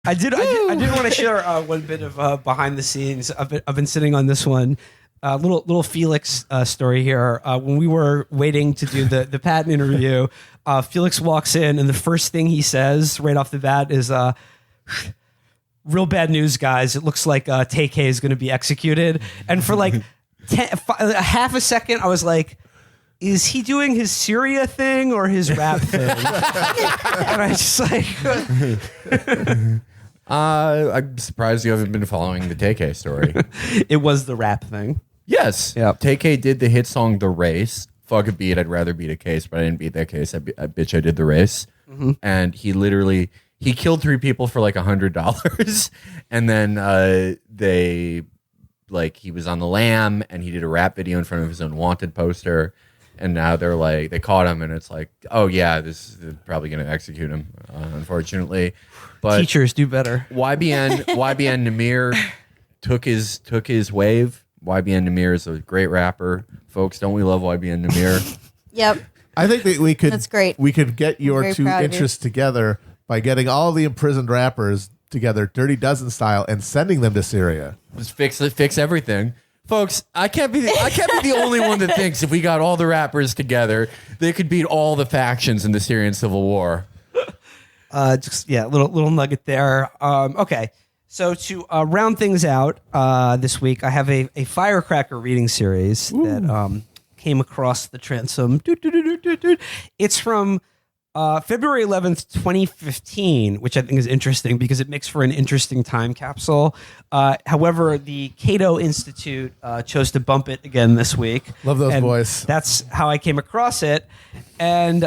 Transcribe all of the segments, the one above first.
I did want to share one bit of behind the scenes. I've been sitting on this one. Little Felix story here. When we were waiting to do the patent interview, Felix walks in, and the first thing he says right off the bat is, "Real bad news, guys. It looks like Take is going to be executed." And for like half a second, I was like, is he doing his Syria thing or his rap thing? And I just like... I'm surprised you haven't been following the Take story. It was the rap thing. Yes. Yeah. Take did the hit song The Race. Fuck a beat. I'd rather beat a case, but I didn't beat that case. I bitch, I did The Race. Mm-hmm. And he killed 3 people for like $100. And then he was on the lam, and he did a rap video in front of his own wanted poster. And now they're like, they caught him, and it's like, oh yeah, this is probably going to execute him, unfortunately. But teachers do better. YBN Namir took his wave. YBN Namir is a great rapper, folks. Don't we love YBN Namir? Yep. I think that we could. That's great. We could get your two interests together by getting all the imprisoned rappers together, Dirty Dozen style, and sending them to Syria. Just fix everything. Folks, I can't be the only one that thinks if we got all the rappers together, they could beat all the factions in the Syrian civil war. Little nugget there. Okay, so to round things out this week, I have a firecracker reading series that came across the transom. It's from February 11th, 2015, which I think is interesting because it makes for an interesting time capsule. However, the Cato Institute chose to bump it again this week. Love those boys. That's how I came across it. And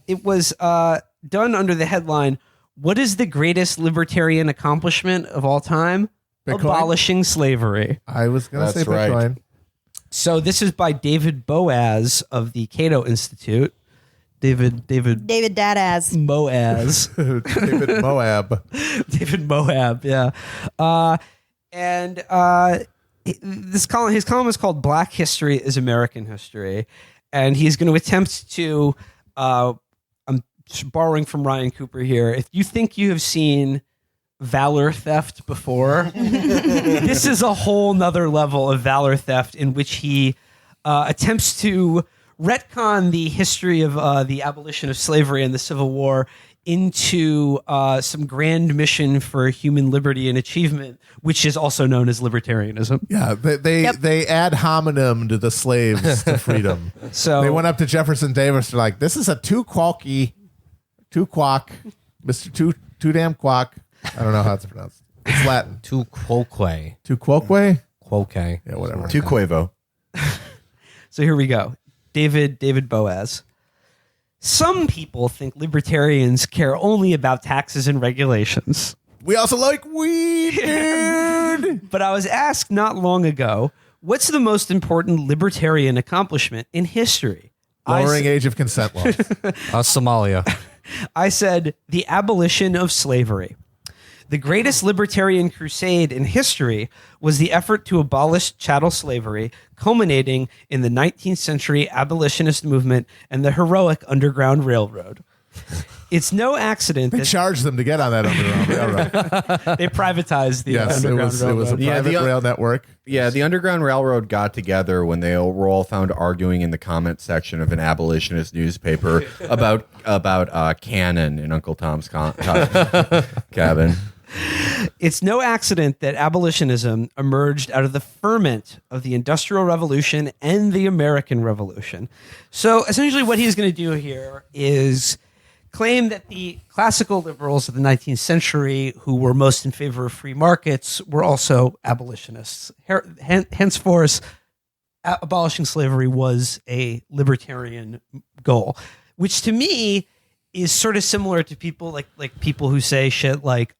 it was done under the headline, "What is the greatest libertarian accomplishment of all time? Bitcoin? Abolishing slavery." I was going to say That's Bitcoin. right. So this is by David Boaz of the Cato Institute. David Dadaz. Moaz. David Moab. David Moab, yeah. His column is called Black History is American History. And he's going to attempt to, I'm borrowing from Ryan Cooper here, if you think you have seen valor theft before, this is a whole nother level of valor theft in which he attempts to retcon the history of the abolition of slavery and the Civil War into some grand mission for human liberty and achievement, which is also known as libertarianism. Yeah, they add hominem to the slaves to freedom. So they went up to Jefferson Davis. They're like, "This is a too quack, Mr. Too damn quack." I don't know how it's pronounced. It's Latin. Tu quoque. Too quoque? Quoque. Yeah, whatever. Tu quavo. So here we go. David Boaz. Some people think libertarians care only about taxes and regulations. We also like weed, dude. But I was asked not long ago, what's the most important libertarian accomplishment in history? Lowering age of consent laws. Somalia. I said, the abolition of slavery. The greatest libertarian crusade in history was the effort to abolish chattel slavery, culminating in the 19th century abolitionist movement and the heroic Underground Railroad. It's no accident They charged them to get on that Underground Railroad. they privatized the Yes, it Underground was Railroad. a private rail network. Yeah, the Underground Railroad got together when they were all found arguing in the comment section of an abolitionist newspaper about Cannon in Uncle Tom's Cabin. It's no accident that abolitionism emerged out of the ferment of the Industrial Revolution and the American Revolution. So essentially what he's going to do here is claim that the classical liberals of the 19th century, who were most in favor of free markets, were also abolitionists. Henceforth, abolishing slavery was a libertarian goal, which to me is sort of similar to people like people who say shit like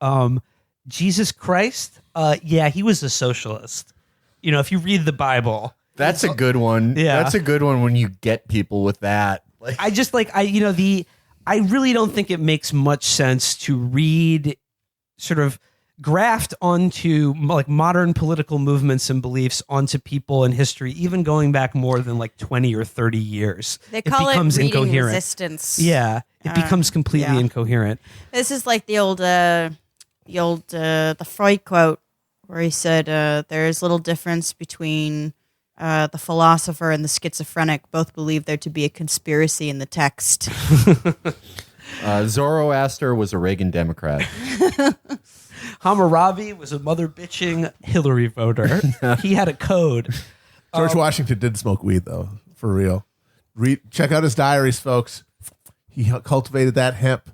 Jesus Christ, yeah, he was a socialist. You know, if you read the Bible, that's a good one. Yeah, that's a good one when you get people with that. Like, I really don't think it makes much sense to read sort of graft onto like modern political movements and beliefs onto people in history, even going back more than like 20 or 30 years. They call it reading incoherent. resistance. Yeah, it becomes completely incoherent. This is like the old the Freud quote where he said there is little difference between the philosopher and the schizophrenic. Both believe there to be a conspiracy in the text. Zoroaster was a Reagan Democrat. Hammurabi was a mother bitching Hillary voter. He had a code. George Washington did smoke weed, though, for real. Check out his diaries, folks. He cultivated that hemp.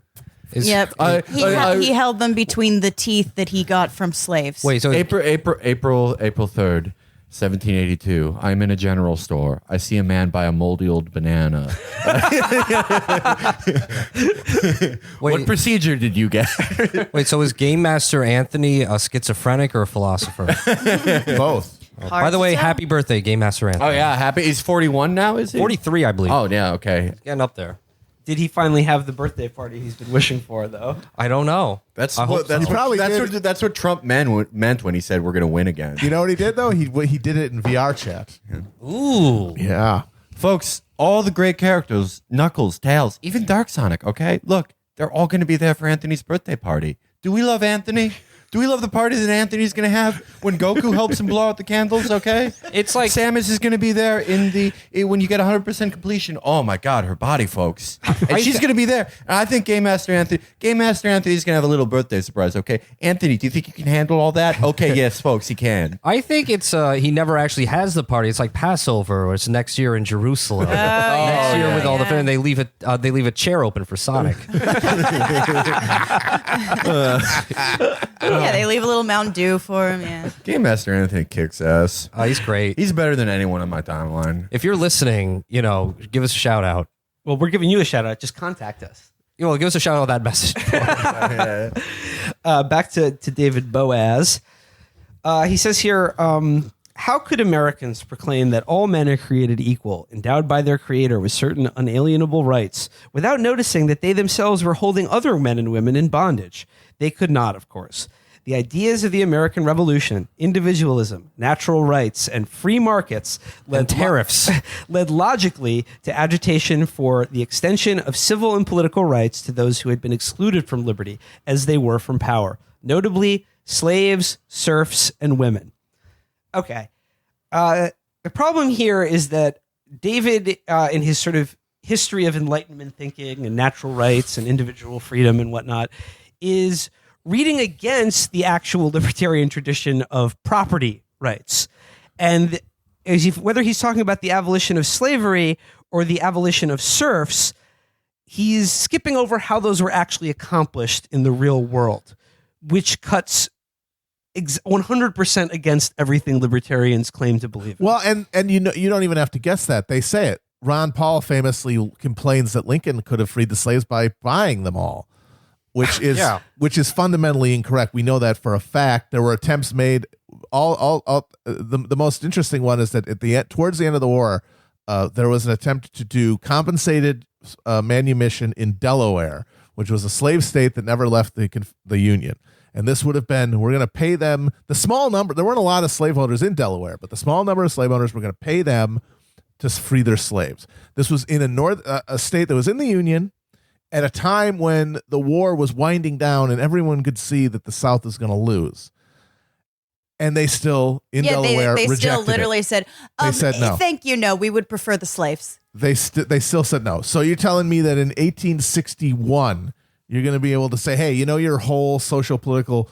Yep. He held them between the teeth that he got from slaves. Wait, so April 3rd, 1782. I'm in a general store. I see a man buy a moldy old banana. What procedure did you get? wait, so is Game Master Anthony a schizophrenic or a philosopher? Both. By the way, happy birthday, Game Master Anthony. Oh yeah, happy. He's 41 now, is he? 43, I believe. Oh yeah, okay. Getting up there. Did he finally have the birthday party he's been wishing for, though? I don't know. That's I hope what, that's so. what, probably that's did. what Trump meant when he said we're going to win again. You know what he did, though? He did it in VR chat. Ooh. Yeah. Folks, all the great characters, Knuckles, Tails, even Dark Sonic, okay? Look, they're all going to be there for Anthony's birthday party. Do we love Anthony? Do we love the party that Anthony's going to have when Goku helps him blow out the candles, okay? It's like Samus is going to be there when you get 100% completion. Oh my God, her body, folks. And she's going to be there. And I think Game Master Anthony's going to have a little birthday surprise, okay? Anthony, do you think you can handle all that? Okay, yes, folks, he can. I think it's he never actually has the party. It's like Passover, or it's next year in Jerusalem. Next year with all the and they leave a chair open for Sonic. Yeah, they leave a little Mountain Dew for him. Yeah. Game Master Anthony kicks ass. He's great. He's better than anyone on my timeline. If you're listening, give us a shout out. Well, we're giving you a shout out. Just contact us. Give us a shout out on that message. Back to David Boaz. He says here, how could Americans proclaim that all men are created equal, endowed by their creator with certain unalienable rights, without noticing that they themselves were holding other men and women in bondage? They could not, of course. The ideas of the American Revolution, individualism, natural rights, and free markets And tariffs. led logically to agitation for the extension of civil and political rights to those who had been excluded from liberty as they were from power, notably slaves, serfs, and women. Okay. The problem here is that David, in his sort of history of Enlightenment thinking and natural rights and individual freedom and whatnot, is reading against the actual libertarian tradition of property rights. And whether he's talking about the abolition of slavery or the abolition of serfs, he's skipping over how those were actually accomplished in the real world, which cuts 100% against everything libertarians claim to believe in. Well, and you don't even have to guess that. They say it. Ron Paul famously complains that Lincoln could have freed the slaves by buying them all, which is fundamentally incorrect. We know that for a fact. There were attempts made. The most interesting one is that towards the end of the war, there was an attempt to do compensated manumission in Delaware, which was a slave state that never left the Union. And this would have been, we're going to pay them the small number. There weren't a lot of slaveholders in Delaware, but the small number of slave owners were going to pay them to free their slaves. This was in a state that was in the Union at a time when the war was winding down and everyone could see that the South was going to lose. And they still, Delaware, they rejected still literally it. said, They said no. Thank you, no, we would prefer the slaves. They still said no. So you're telling me that in 1861, you're going to be able to say, hey, your whole social political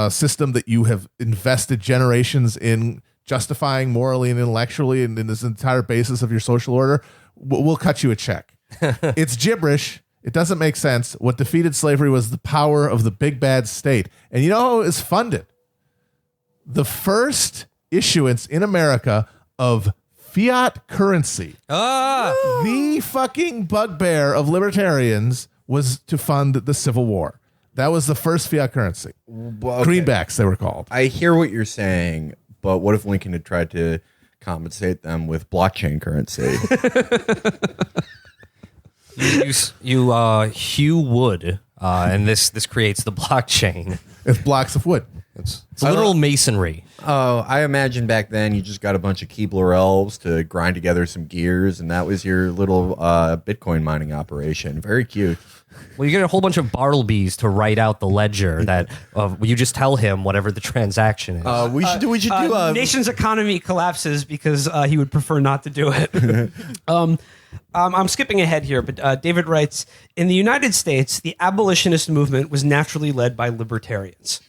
system that you have invested generations in justifying morally and intellectually and in this entire basis of your social order, we'll cut you a check. It's gibberish. It doesn't make sense. What defeated slavery was the power of the big bad state. And you know how it was funded? The first issuance in America of fiat currency. The fucking bugbear of libertarians was to fund the Civil War. That was the first fiat currency. Well, okay. Greenbacks, they were called. I hear what you're saying, but what if Lincoln had tried to compensate them with blockchain currency? You hew wood, and this creates the blockchain. It's blocks of wood. It's literal masonry. Oh, I imagine back then you just got a bunch of Keebler elves to grind together some gears, and that was your little Bitcoin mining operation. Very cute. Well, you get a whole bunch of Bartleby's to write out the ledger that you just tell him whatever the transaction is. We should do nation's economy collapses because he would prefer not to do it. I'm skipping ahead here, but David writes, in the United States, the abolitionist movement was naturally led by libertarians.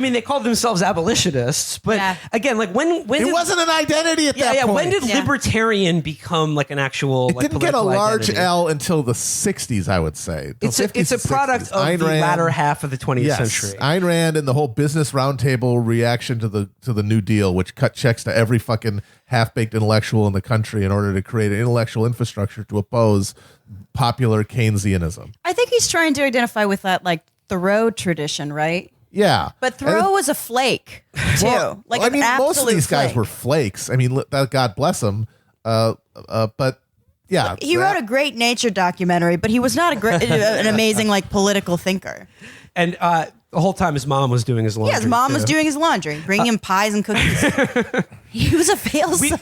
They called themselves abolitionists, but again, like when it wasn't an identity at that point. When did libertarian become like an actual? It didn't get a large L until the 60s, I would say. It's a product of the latter half of the 20th century. Ayn Rand and the whole Business Roundtable reaction to the New Deal, which cut checks to every fucking half-baked intellectual in the country in order to create an intellectual infrastructure to oppose popular Keynesianism. I think he's trying to identify with that, like, Thoreau tradition, right? Yeah. But Thoreau was a flake, too. Most of these guys were flakes. I mean, God bless them. But, yeah. He wrote a great nature documentary, but he was not an amazing, like, political thinker. And the whole time his mom was doing his laundry. Yeah, his mom was doing his laundry, bringing him pies and cookies. He was a fail son.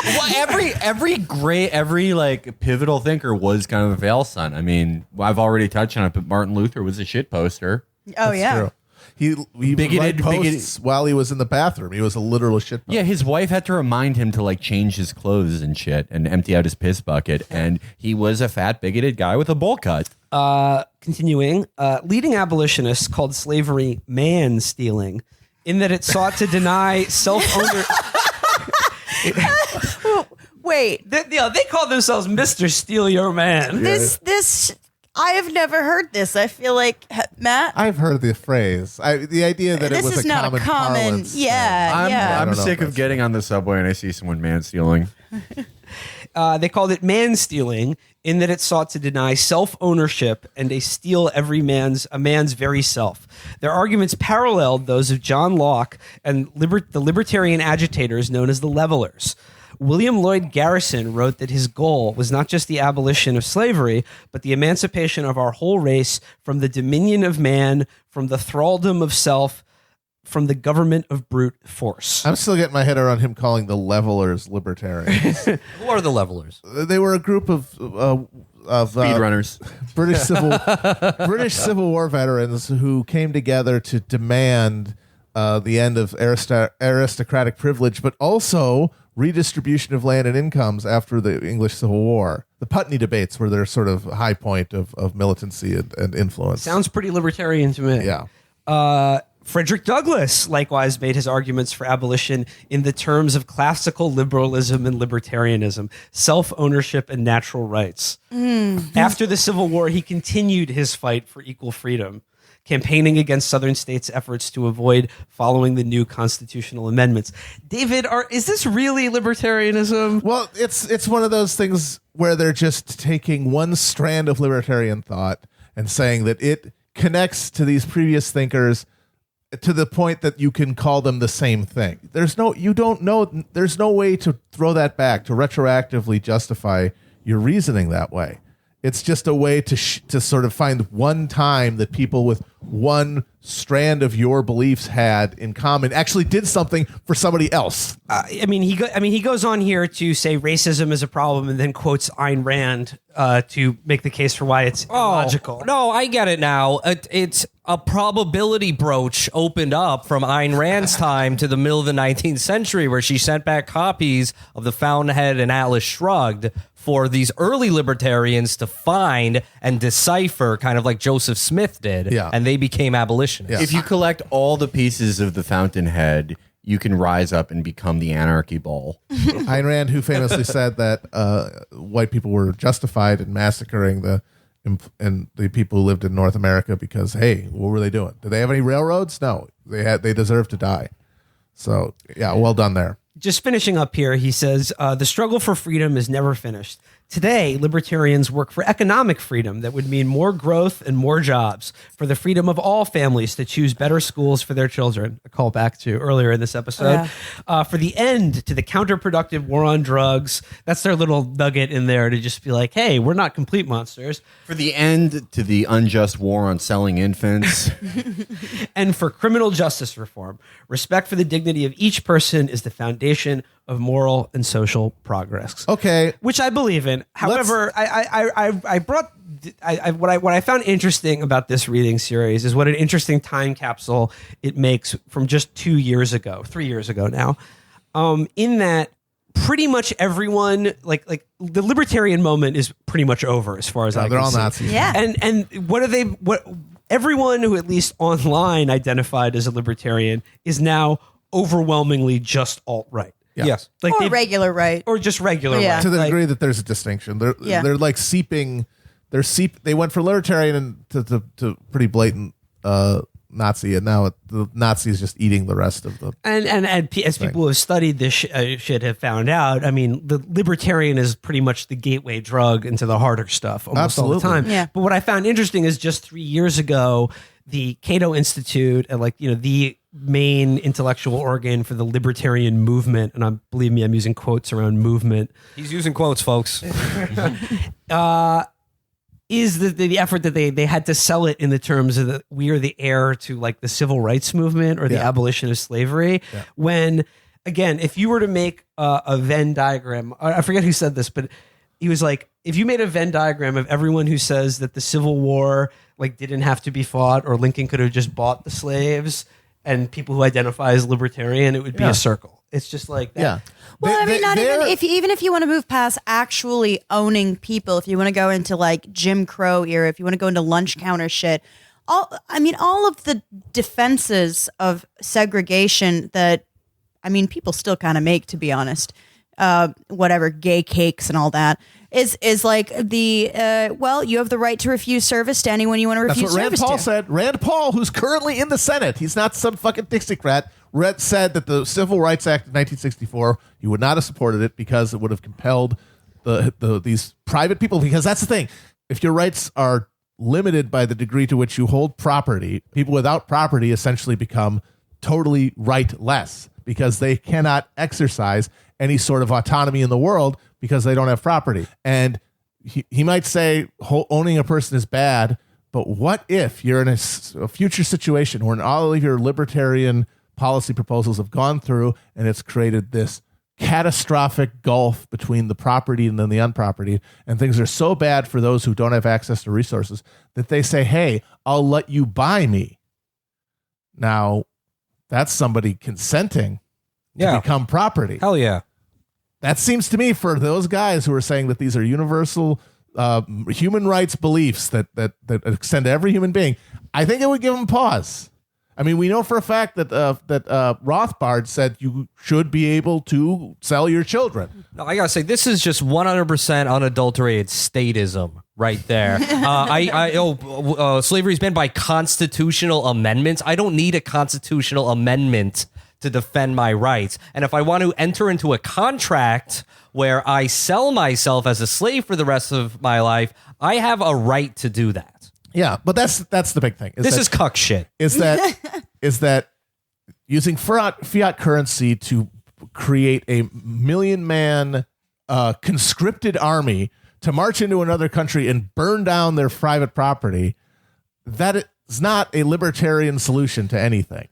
Well, every like pivotal thinker was kind of a fail son. I mean, I've already touched on it, but Martin Luther was a shit poster. Oh, yeah. True. He bigoted posts while he was in the bathroom. He was a literal shit poster. Yeah, his wife had to remind him to like change his clothes and shit and empty out his piss bucket. And he was a fat, bigoted guy with a bowl cut. Continuing, leading abolitionists called slavery man-stealing in that it sought to deny self-owner. Wait. They call themselves Mr. Steal Your Man. This I have never heard this. I feel like, Matt? I've heard the phrase. The idea that it was is not a common parlance yeah. I'm sick of getting on the subway and I see someone man stealing. They called it man-stealing in that it sought to deny self-ownership and steal a man's very self. Their arguments paralleled those of John Locke and the libertarian agitators known as the Levelers. William Lloyd Garrison wrote that his goal was not just the abolition of slavery, but the emancipation of our whole race from the dominion of man, from the thraldom of self, from the government of brute force. I'm still getting my head around him calling the Levelers libertarians. Who are the Levelers? They were a group of Speedrunners. British Civil War veterans who came together to demand the end of aristocratic privilege, but also redistribution of land and incomes after the English Civil War. The Putney debates were their sort of high point of militancy and influence. Sounds pretty libertarian to me. Yeah. Frederick Douglass likewise made his arguments for abolition in the terms of classical liberalism and libertarianism, self-ownership and natural rights. After the Civil War, he continued his fight for equal freedom, campaigning against Southern states' efforts to avoid following the new constitutional amendments. David, is this really libertarianism? Well, it's one of those things where they're just taking one strand of libertarian thought and saying that it connects to these previous thinkers to the point that you can call them the same thing. There's no way to throw that back, to retroactively justify your reasoning that way. It's just a way to sort of find one time that people with one strand of your beliefs had in common actually did something for somebody else. He goes on here to say racism is a problem and then quotes Ayn Rand to make the case for why it's illogical. No, I get it now. It's a probability broach opened up from Ayn Rand's time to the middle of the 19th century where she sent back copies of The Fountainhead and Atlas Shrugged for these early libertarians to find and decipher, kind of like Joseph Smith did, and they became abolitionists. Yeah. If you collect all the pieces of the Fountainhead, you can rise up and become the anarchy ball. Ayn Rand, who famously said that white people were justified in massacring the people who lived in North America because, hey, what were they doing? Did they have any railroads? No, they deserved to die. So, yeah, well done there. Just finishing up here, he says, the struggle for freedom is never finished. Today, libertarians work for economic freedom that would mean more growth and more jobs, for the freedom of all families to choose better schools for their children, a call back to earlier in this episode, for the end to the counterproductive war on drugs. That's their little nugget in there to just be like, hey, we're not complete monsters. For the end to the unjust war on selling infants. And for criminal justice reform. Respect for the dignity of each person is the foundation of moral and social progress. Okay. Which I believe in. However, what I found interesting about this reading series is what an interesting time capsule it makes from just 3 years ago now. In that pretty much everyone like the libertarian moment is pretty much over as far as I they're can all see. Nazis. Yeah. And what everyone who at least online identified as a libertarian is now overwhelmingly just alt-right. Yeah. Yes. Like Or regular right. or just regular Yeah. right. To the Like, degree that there's a distinction, they're like seeping. They went for libertarian and to pretty blatant Nazi, and now the Nazi is just eating the rest of the. And as people who have studied this shit have found out, I mean, the libertarian is pretty much the gateway drug into the harder stuff almost all the Absolutely. time. Yeah. But what I found interesting is just 3 years ago, the Cato Institute, the main intellectual organ for the libertarian movement, and believe me, I'm using quotes around movement, He's using quotes, folks. is the effort that they had to sell it in the terms of that we are the heir to like the civil rights movement or the Yeah. abolition of slavery. Yeah. When, again, if you were to make a Venn diagram, I forget who said this, but he was like, if you made a Venn diagram of everyone who says that the Civil War like didn't have to be fought or Lincoln could have just bought the slaves and people who identify as libertarian, it would be Yeah. a circle. It's just like that. Yeah. Well, I mean, not they're- even if you want to move past actually owning people, if you want to go into like Jim Crow era, if you want to go into lunch counter shit, all of the defenses of segregation that, I mean, people still kind of make, to be honest, whatever, gay cakes and all that, is like the, you have the right to refuse service to anyone you want to That's refuse what Rand service Paul to. said. Rand Paul, who's currently in the Senate, he's not some fucking Dixiecrat, said that the Civil Rights Act of 1964, he would not have supported it because it would have compelled these private people. Because that's the thing. If your rights are limited by the degree to which you hold property, people without property essentially become totally rightless because they cannot exercise any sort of autonomy in the world because they don't have property. And he might say owning a person is bad, but what if you're in a future situation where all of your libertarian policy proposals have gone through and it's created this catastrophic gulf between the property and then the unproperty, and things are so bad for those who don't have access to resources that they say, hey, I'll let you buy me. Now, that's somebody consenting to become property. Hell yeah. That seems to me, for those guys who are saying that these are universal human rights beliefs that extend to every human being, I think it would give them pause. I mean, we know for a fact that Rothbard said you should be able to sell your children. No, I gotta say, this is just 100% unadulterated statism right there. Slavery is banned by constitutional amendments. I don't need a constitutional amendment to defend my rights. And if I want to enter into a contract where I sell myself as a slave for the rest of my life, I have a right to do that. Yeah, but that's the big thing. This is cuck shit. Is that using fiat currency to create a million-man conscripted army to march into another country and burn down their private property, that is not a libertarian solution to anything.